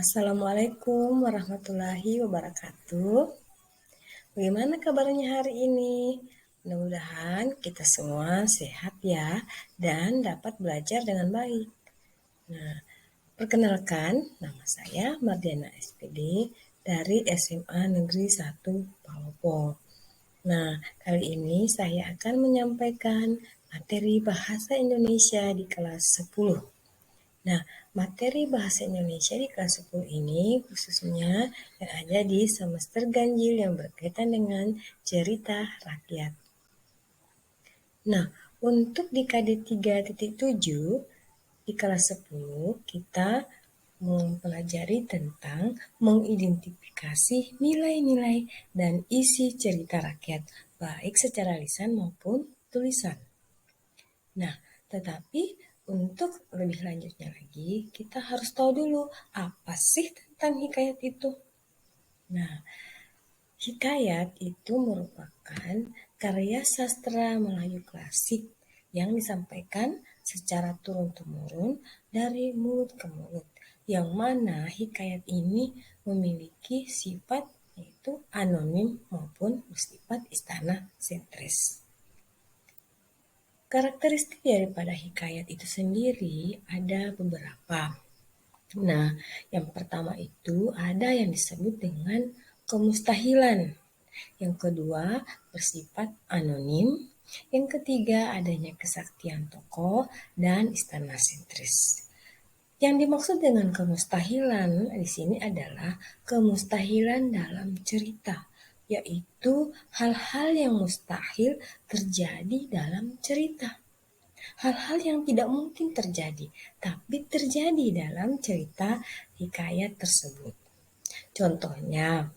Assalamualaikum warahmatullahi wabarakatuh. Bagaimana kabarnya hari ini? Mudah-mudahan kita semua sehat ya dan dapat belajar dengan baik. Nah, perkenalkan nama saya Mardiana SPD dari SMA Negeri 1 Palopo. Nah, kali ini saya akan menyampaikan materi bahasa Indonesia di kelas 10. Nah, materi bahasa Indonesia di kelas 10 ini khususnya yang ada di semester ganjil yang berkaitan dengan cerita rakyat. Nah, untuk di KD 3.7 di kelas 10 kita mempelajari tentang mengidentifikasi nilai-nilai dan isi cerita rakyat, baik secara lisan maupun tulisan. Nah, tetapi untuk lebih lanjutnya lagi, kita harus tahu dulu apa sih tentang hikayat itu. Nah, hikayat itu merupakan karya sastra Melayu klasik yang disampaikan secara turun-temurun dari mulut ke mulut, yang mana hikayat ini memiliki sifat yaitu anonim maupun bersifat istana sentris. Karakteristik daripada hikayat itu sendiri ada beberapa. Nah, yang pertama itu ada yang disebut dengan kemustahilan. Yang kedua, bersifat anonim. Yang ketiga, adanya kesaktian tokoh dan istana sentris. Yang dimaksud dengan kemustahilan di sini adalah kemustahilan dalam cerita, yaitu hal-hal yang mustahil terjadi dalam cerita. Hal-hal yang tidak mungkin terjadi, tapi terjadi dalam cerita hikayat tersebut. Contohnya,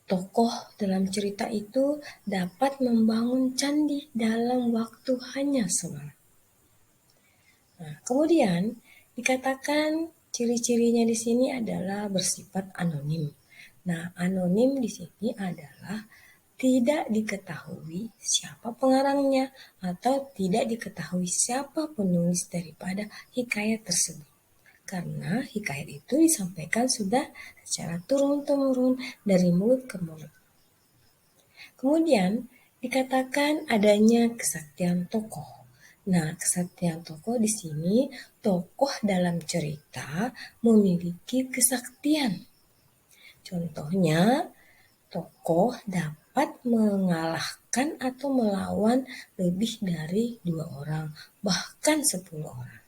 tokoh dalam cerita itu dapat membangun candi dalam waktu hanya semalam. Nah, kemudian dikatakan ciri-cirinya di sini adalah bersifat anonim. Nah, anonim di sini adalah tidak diketahui siapa pengarangnya atau tidak diketahui siapa penulis daripada hikayat tersebut. Karena hikayat itu disampaikan sudah secara turun-temurun dari mulut ke mulut. Kemudian dikatakan adanya kesaktian tokoh. Nah, kesaktian tokoh di sini tokoh dalam cerita memiliki kesaktian. Contohnya, tokoh dapat mengalahkan atau melawan lebih dari 2 orang, bahkan 10 orang.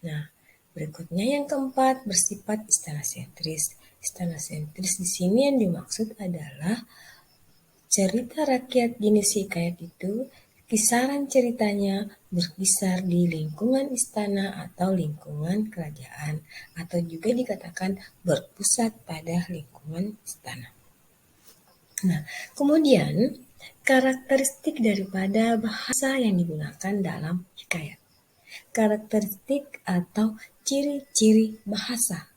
Nah, berikutnya yang keempat bersifat istana sentris. Istana sentris di sini yang dimaksud adalah cerita rakyat jenis hikayat itu kisaran ceritanya berkisar di lingkungan istana atau lingkungan kerajaan, atau juga dikatakan berpusat pada lingkungan istana. Nah, kemudian karakteristik daripada bahasa yang digunakan dalam hikayat. Karakteristik atau ciri-ciri bahasa.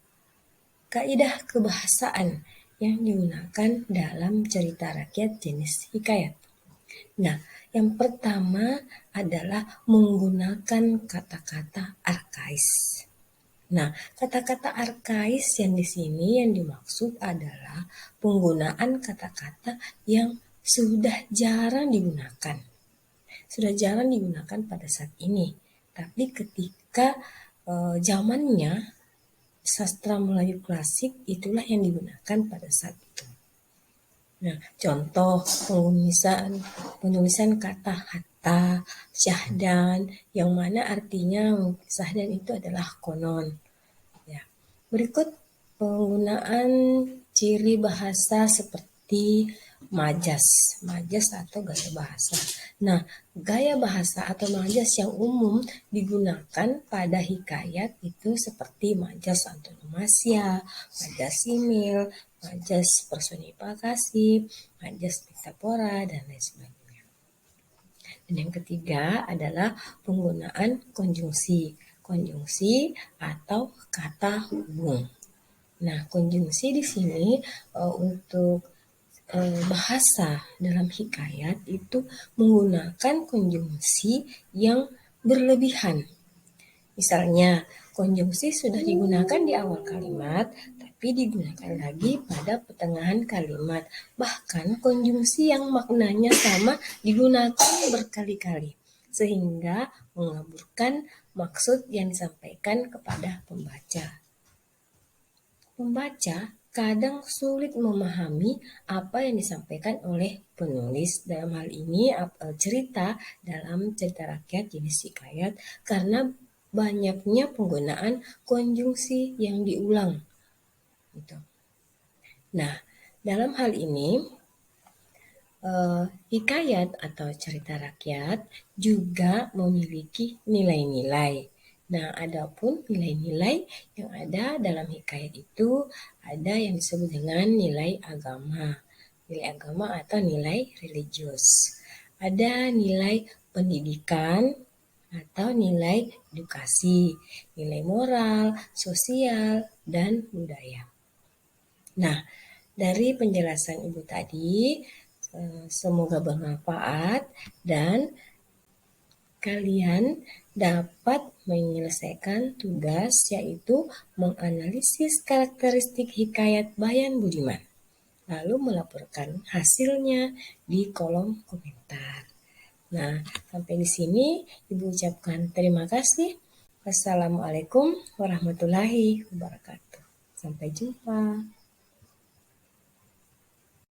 Kaidah kebahasaan yang digunakan dalam cerita rakyat jenis hikayat. Nah, yang pertama adalah menggunakan kata-kata arkais. Nah, kata-kata arkais yang di sini yang dimaksud adalah penggunaan kata-kata yang sudah jarang digunakan. Sudah jarang digunakan pada saat ini. Tapi ketika zamannya sastra Melayu klasik itulah yang digunakan pada saat itu. Nah, contoh penulisan kata hatta, syahdan, yang mana artinya syahdan itu adalah konon. Ya. Berikut penggunaan ciri bahasa seperti majas atau gaya bahasa. Nah, gaya bahasa atau majas yang umum digunakan pada hikayat itu seperti majas antonomasia, majas simil, majas personifikasi, majas metafora, dan lain sebagainya. Dan yang ketiga adalah penggunaan konjungsi. Konjungsi atau kata hubung. Nah, konjungsi di sini untuk bahasa dalam hikayat itu menggunakan konjungsi yang berlebihan. Misalnya, konjungsi sudah digunakan di awal kalimat, tapi digunakan lagi pada pertengahan kalimat. Bahkan konjungsi yang maknanya sama digunakan berkali-kali, sehingga mengaburkan maksud yang disampaikan kepada pembaca. Pembaca kadang sulit memahami apa yang disampaikan oleh penulis, dalam hal ini cerita dalam cerita rakyat jenis hikayat, karena banyaknya penggunaan konjungsi yang diulang. Gitu. Nah, dalam hal ini hikayat atau cerita rakyat juga memiliki nilai-nilai. Nah, adapun nilai-nilai yang ada dalam hikayat itu ada yang disebut dengan nilai agama. Nilai agama atau nilai religius. Ada nilai pendidikan atau nilai edukasi, nilai moral, sosial, dan budaya. Nah, dari penjelasan Ibu tadi, semoga bermanfaat dan kalian dapat menyelesaikan tugas, yaitu menganalisis karakteristik hikayat Bayan Budiman, lalu melaporkan hasilnya di kolom komentar. Nah, sampai di sini Ibu ucapkan terima kasih. Wassalamualaikum warahmatullahi wabarakatuh. Sampai jumpa.